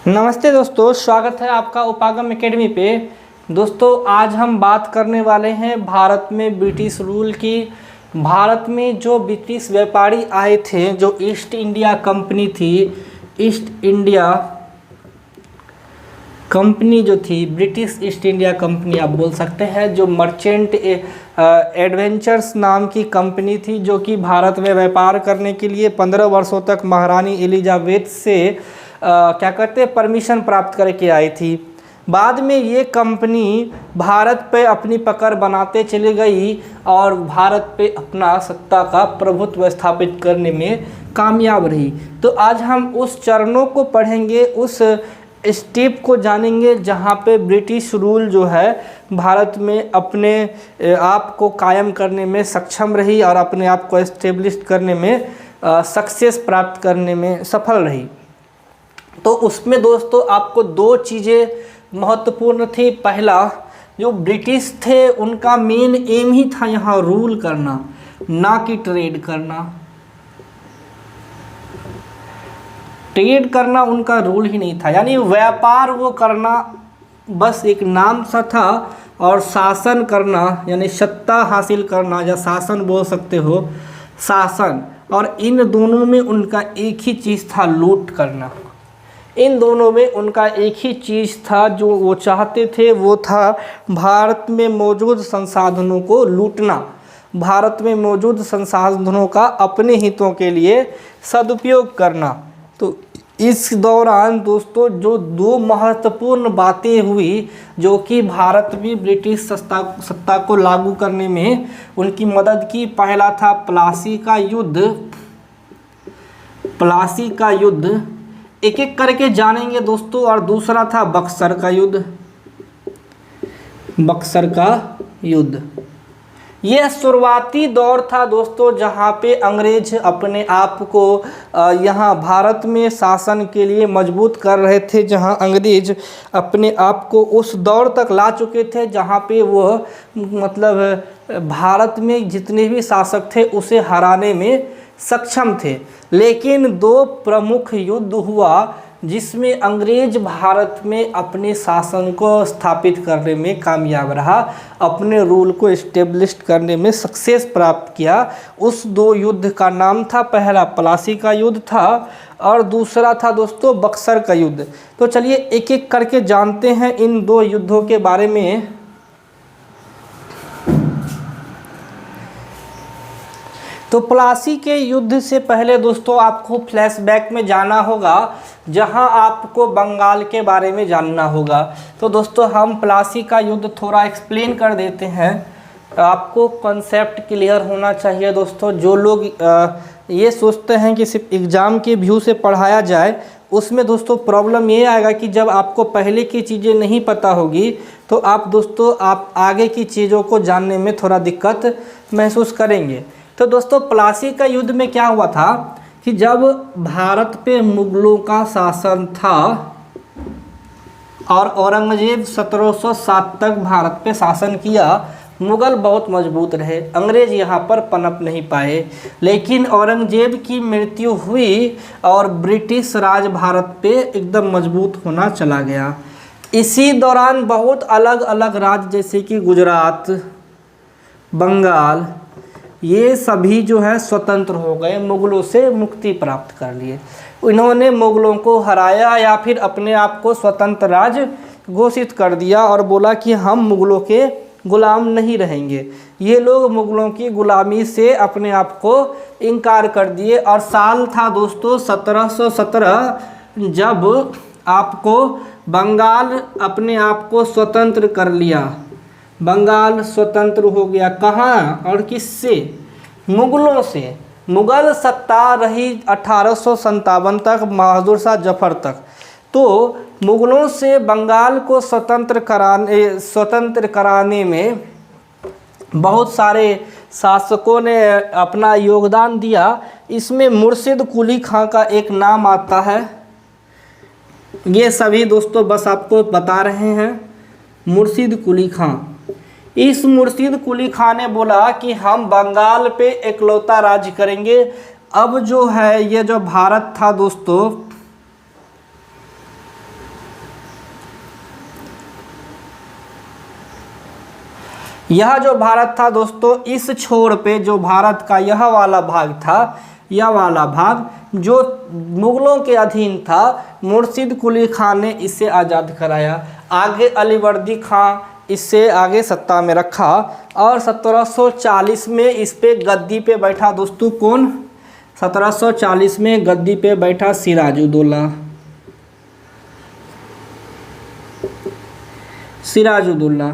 नमस्ते दोस्तों, स्वागत है आपका उपागम एकेडमी पे। दोस्तों आज हम बात करने वाले हैं भारत में ब्रिटिश रूल की। भारत में जो ब्रिटिश व्यापारी आए थे, जो ईस्ट इंडिया कंपनी थी, ईस्ट इंडिया कंपनी जो थी, ब्रिटिश ईस्ट इंडिया कंपनी आप बोल सकते हैं, जो मर्चेंट एडवेंचर्स नाम की कंपनी थी, जो कि भारत में व्यापार करने के लिए 15 वर्षों तक महारानी एलिजाबेथ से क्या कहते हैं परमिशन प्राप्त करके आई थी। बाद में ये कंपनी भारत पे अपनी पकड़ बनाते चली गई और भारत पे अपना सत्ता का प्रभुत्व स्थापित करने में कामयाब रही। तो आज हम उस चरणों को पढ़ेंगे, उस स्टेप को जानेंगे जहाँ पे ब्रिटिश रूल जो है भारत में अपने आप को कायम करने में सक्षम रही और अपने आप को एस्टेब्लिश करने में सक्सेस प्राप्त करने में सफल रही। तो उसमें दोस्तों आपको दो चीज़ें महत्वपूर्ण थी। पहला, जो ब्रिटिश थे उनका मेन एम ही था यहाँ रूल करना, ना कि ट्रेड करना। ट्रेड करना उनका रूल ही नहीं था, यानी व्यापार वो करना बस एक नाम सा था। और शासन करना यानी सत्ता हासिल करना, या शासन बोल सकते हो, शासन, और इन दोनों में उनका एक ही चीज़ था, लूट करना। इन दोनों में उनका एक ही चीज़ था जो वो चाहते थे, वो था भारत में मौजूद संसाधनों को लूटना, भारत में मौजूद संसाधनों का अपने हितों के लिए सदुपयोग करना। तो इस दौरान दोस्तों जो दो महत्वपूर्ण बातें हुई जो कि भारत में ब्रिटिश सत्ता को लागू करने में उनकी मदद की। पहला था प्लासी का युद्ध। प्लासी का युद्ध एक एक करके जानेंगे दोस्तों। और दूसरा था बक्सर का युद्ध। बक्सर का युद्ध यह शुरुआती दौर था दोस्तों जहां पे अंग्रेज अपने आप को यहाँ भारत में शासन के लिए मजबूत कर रहे थे, जहां अंग्रेज अपने आप को उस दौर तक ला चुके थे जहां पे वो मतलब भारत में जितने भी शासक थे उसे हराने में सक्षम थे। लेकिन दो प्रमुख युद्ध हुआ जिसमें अंग्रेज भारत में अपने शासन को स्थापित करने में कामयाब रहा, अपने रूल को इस्टेब्लिश करने में सक्सेस प्राप्त किया। उस दो युद्ध का नाम था, पहला प्लासी का युद्ध था और दूसरा था दोस्तों बक्सर का युद्ध। तो चलिए एक एक करके जानते हैं इन दो युद्धों के बारे में। तो प्लासी के युद्ध से पहले दोस्तों आपको फ्लैशबैक में जाना होगा, जहां आपको बंगाल के बारे में जानना होगा। तो दोस्तों हम प्लासी का युद्ध थोड़ा एक्सप्लेन कर देते हैं, आपको कॉन्सेप्ट क्लियर होना चाहिए दोस्तों। जो लोग ये सोचते हैं कि सिर्फ एग्ज़ाम के व्यू से पढ़ाया जाए, उसमें दोस्तों प्रॉब्लम ये आएगा कि जब आपको पहले की चीज़ें नहीं पता होगी तो आप आगे की चीज़ों को जानने में थोड़ा दिक्कत महसूस करेंगे। तो दोस्तों प्लासी का युद्ध में क्या हुआ था कि जब भारत पे मुगलों का शासन था और औरंगजेब 1707 तक भारत पे शासन किया, मुगल बहुत मजबूत रहे, अंग्रेज यहाँ पर पनप नहीं पाए। लेकिन औरंगजेब की मृत्यु हुई और ब्रिटिश राज भारत पे एकदम मजबूत होना चला गया। इसी दौरान बहुत अलग अलग राज्य जैसे कि गुजरात, बंगाल, ये सभी जो है स्वतंत्र हो गए, मुगलों से मुक्ति प्राप्त कर लिए। इन्होंने मुगलों को हराया या फिर अपने आप को स्वतंत्र राज्य घोषित कर दिया और बोला कि हम मुगलों के गुलाम नहीं रहेंगे। ये लोग मुगलों की गुलामी से अपने आप को इनकार कर दिए। और साल था दोस्तों 1717, जब आपको बंगाल अपने आप को स्वतंत्र कर लिया। बंगाल स्वतंत्र हो गया कहाँ और किससे? मुगलों से। मुगल सत्ता रही 1857 तक, बहादुर शाह जफर तक। तो मुगलों से बंगाल को स्वतंत्र कराने में बहुत सारे शासकों ने अपना योगदान दिया। इसमें मुर्शिद कुली खां का एक नाम आता है। ये सभी दोस्तों बस आपको बता रहे हैं, मुर्शिद कुली खां। इस मुर्शिद कुली खां ने बोला कि हम बंगाल पे एकलौता राज्य करेंगे। अब जो है ये जो भारत था दोस्तों, यह जो भारत था दोस्तों, इस छोर पे जो भारत का यह वाला भाग था, यह वाला भाग जो मुगलों के अधीन था, मुर्शिद कुली खान ने इसे आज़ाद कराया। आगे अलीवर्दी खां इससे आगे सत्ता में रखा और 1740 में इस पे गद्दी पे बैठा दोस्तों। कौन? 1740 में गद्दी पे बैठा सिराजुद्दौला। सिराजुद्दौला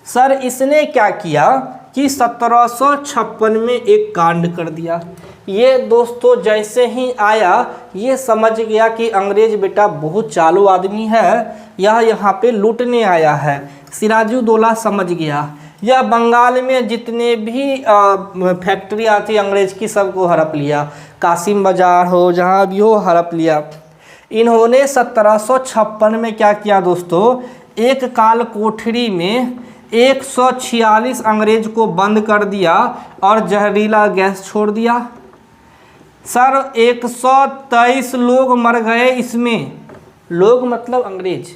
सर, इसने क्या किया कि 1756 में एक कांड कर दिया। ये दोस्तों जैसे ही आया, ये समझ गया कि अंग्रेज बेटा बहुत चालू आदमी है, यह यहाँ पे लूटने आया है। सिराजुद्दौला समझ गया, यह बंगाल में जितने भी फैक्ट्रियाँ थी अंग्रेज की, सबको हड़प लिया। कासिम बाजार हो, जहाँ भी हो, हड़प लिया। इन्होंने 1756 में क्या किया दोस्तों, एक काल कोठरी में 146 अंग्रेज को बंद कर दिया और जहरीला गैस छोड़ दिया। सर 123 लोग मर गए इसमें, लोग मतलब अंग्रेज,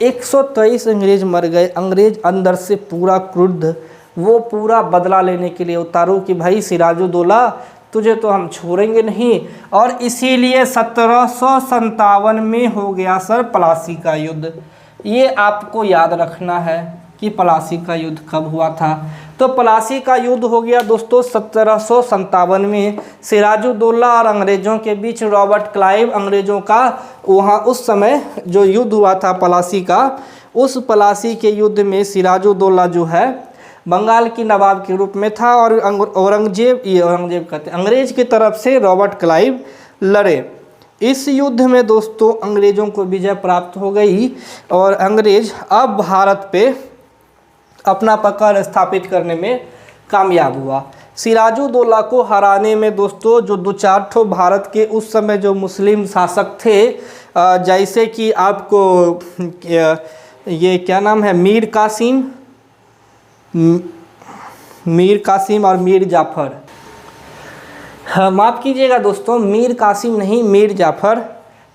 123 अंग्रेज मर गए। अंग्रेज अंदर से पूरा क्रुद्ध, वो पूरा बदला लेने के लिए उतारू कि भाई सिराजुद्दौला तुझे तो हम छोड़ेंगे नहीं। और इसीलिए 1757 में हो गया सर प्लासी का युद्ध। ये आपको याद रखना है कि प्लासी का युद्ध कब हुआ था। तो प्लासी का युद्ध हो गया दोस्तों 1757 में। सिराजुद्दौला और अंग्रेज़ों के बीच रॉबर्ट क्लाइव अंग्रेज़ों का वहाँ उस समय जो युद्ध हुआ था प्लासी का, उस प्लासी के युद्ध में सिराजुद्दौला जो है बंगाल की नवाब के रूप में था और औरंगजेब कहते हैं अंग्रेज की तरफ से रॉबर्ट क्लाइव लड़े। इस युद्ध में दोस्तों अंग्रेज़ों को विजय प्राप्त हो गई और अंग्रेज अब भारत पे अपना पकड़ स्थापित करने में कामयाब हुआ। सिराजुद्दौला को हराने में दोस्तों जो दो चार ठो भारत के उस समय जो मुस्लिम शासक थे, जैसे कि आपको ये क्या नाम है, मीर कासिम और मीर जाफ़र, माफ़ कीजिएगा दोस्तों, मीर कासिम नहीं, मीर जाफ़र।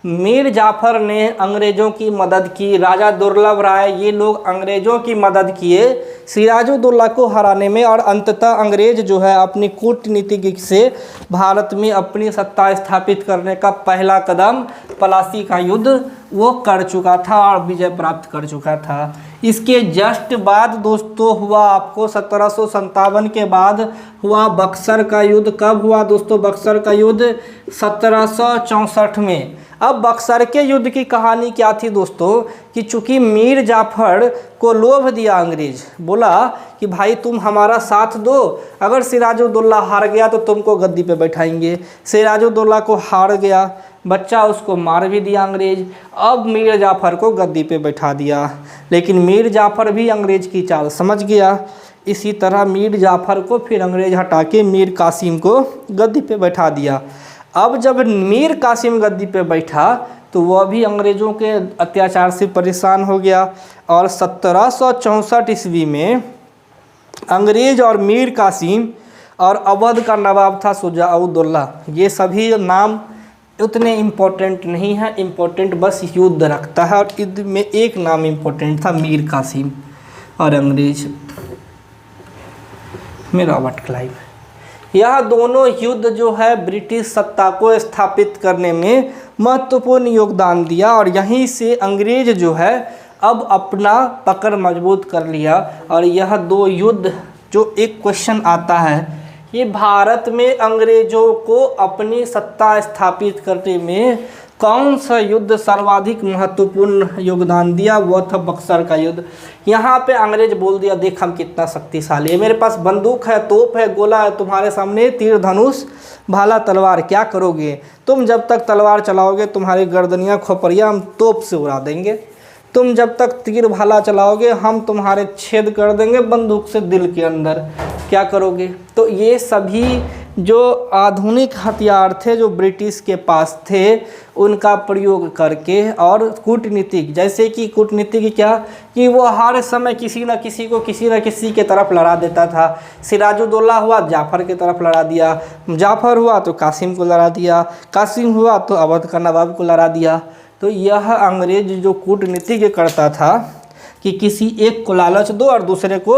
मीर जाफ़र ने अंग्रेज़ों की मदद की, राजा दुर्लभ राय, ये लोग अंग्रेज़ों की मदद किए सिराजुद्दौला को हराने में। और अंततः अंग्रेज़ जो है अपनी कूटनीति से भारत में अपनी सत्ता स्थापित करने का पहला कदम प्लासी का युद्ध वो कर चुका था और विजय प्राप्त कर चुका था। इसके जस्ट बाद दोस्तों हुआ आपको 1757 के बाद हुआ बक्सर का युद्ध। कब हुआ दोस्तों बक्सर का युद्ध? 1764 में। अब बक्सर के युद्ध की कहानी क्या थी दोस्तों कि चूंकि मीर जाफ़र को लोभ दिया अंग्रेज, बोला कि भाई तुम हमारा साथ दो, अगर सिराजुद्दौला हार गया तो तुमको गद्दी पे बैठाएंगे। सिराजुद्दौला को हार गया, बच्चा उसको मार भी दिया अंग्रेज। अब मीर जाफ़र को गद्दी पे बैठा दिया, लेकिन मीर जाफ़र भी अंग्रेज की चाल समझ गया। इसी तरह मीर जाफ़र को फिर अंग्रेज हटा के मीर कासिम को गद्दी पे बैठा दिया। अब जब मीर कासिम गद्दी पे बैठा तो वह भी अंग्रेज़ों के अत्याचार से परेशान हो गया और 1764 ईस्वी में अंग्रेज़ और मीर कासिम और अवध का नवाब था शुजा-उद-दौला, ये सभी नाम उतने इम्पोर्टेंट नहीं है, इम्पोर्टेंट बस युद्ध रखता है। और युद्ध में एक नाम इम्पोर्टेंट था, मीर कासिम और अंग्रेज में रॉबर्ट क्लाइव। यह दोनों युद्ध जो है ब्रिटिश सत्ता को स्थापित करने में महत्वपूर्ण योगदान दिया और यहीं से अंग्रेज जो है अब अपना पकड़ मजबूत कर लिया। और यह दो युद्ध जो एक क्वेश्चन आता है, ये भारत में अंग्रेज़ों को अपनी सत्ता स्थापित करने में कौन सा युद्ध सर्वाधिक महत्वपूर्ण योगदान दिया? वह था बक्सर का युद्ध। यहाँ पे अंग्रेज बोल दिया, देख हम कितना शक्तिशाली है, मेरे पास बंदूक है, तोप है, गोला है, तुम्हारे सामने तीर धनुष भाला तलवार, क्या करोगे तुम? जब तक तलवार चलाओगे तुम्हारी गर्दनियाँ खोपड़ियाँ हम तोप से उड़ा देंगे, तुम जब तक तीर भाला चलाओगे हम तुम्हारे छेद कर देंगे बंदूक से दिल के अंदर, क्या करोगे? तो ये सभी जो आधुनिक हथियार थे जो ब्रिटिश के पास थे उनका प्रयोग करके और कूटनीतिक, जैसे कि कूटनीतिक क्या कि वो हर समय किसी न किसी के तरफ लड़ा देता था। सिराजुद्दौला हुआ जाफ़र के तरफ लड़ा दिया, जाफ़र हुआ तो कासिम को लड़ा दिया, कासिम हुआ तो अवध का नवाब को लड़ा दिया। तो यह अंग्रेज जो कूटनीति करता था कि किसी एक को लालच दो और दूसरे को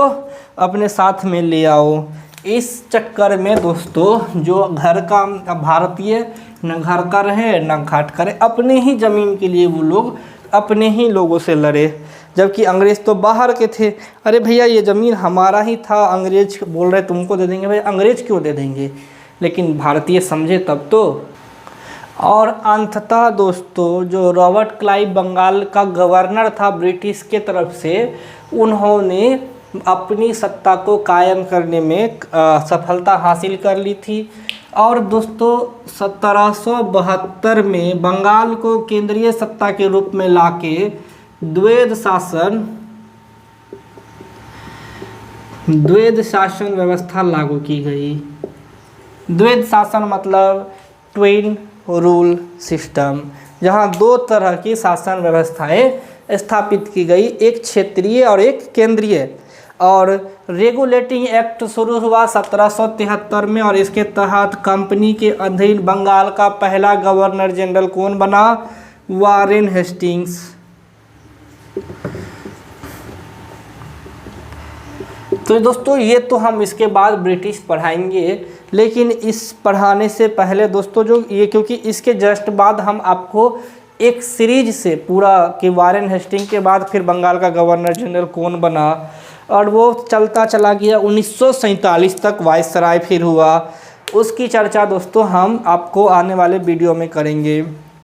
अपने साथ में ले आओ। इस चक्कर में दोस्तों जो घर का भारतीय न घर का रहे न घाट करे, अपने ही ज़मीन के लिए वो लोग अपने ही लोगों से लड़े, जबकि अंग्रेज़ तो बाहर के थे। अरे भैया ये ज़मीन हमारा ही था, अंग्रेज बोल रहे तुमको दे देंगे। भाई अंग्रेज क्यों दे देंगे, लेकिन भारतीय समझे तब तो। और अंततः दोस्तों जो रॉबर्ट क्लाइव बंगाल का गवर्नर था ब्रिटिश के तरफ से, उन्होंने अपनी सत्ता को कायम करने में सफलता हासिल कर ली थी। और दोस्तों 1772 में बंगाल को केंद्रीय सत्ता के रूप में लाके द्वैध शासन व्यवस्था लागू की गई। द्वैध शासन मतलब ट्विन रूल सिस्टम, जहां दो तरह की शासन व्यवस्थाएं स्थापित की गई, एक क्षेत्रीय और एक केंद्रीय। और रेगुलेटिंग एक्ट शुरू हुआ 1773 में, और इसके तहत कंपनी के अधीन बंगाल का पहला गवर्नर जनरल कौन बना, वारेन हेस्टिंग्स। तो दोस्तों ये तो हम इसके बाद ब्रिटिश पढ़ाएंगे, लेकिन इस पढ़ाने से पहले दोस्तों जो ये, क्योंकि इसके जस्ट बाद हम आपको एक सीरीज से पूरा कि वारेन हेस्टिंग के बाद फिर बंगाल का गवर्नर जनरल कौन बना, और वो चलता चला गया 1947 तक वायसराय फिर हुआ। उसकी चर्चा दोस्तों हम आपको आने वाले वीडियो में करेंगे।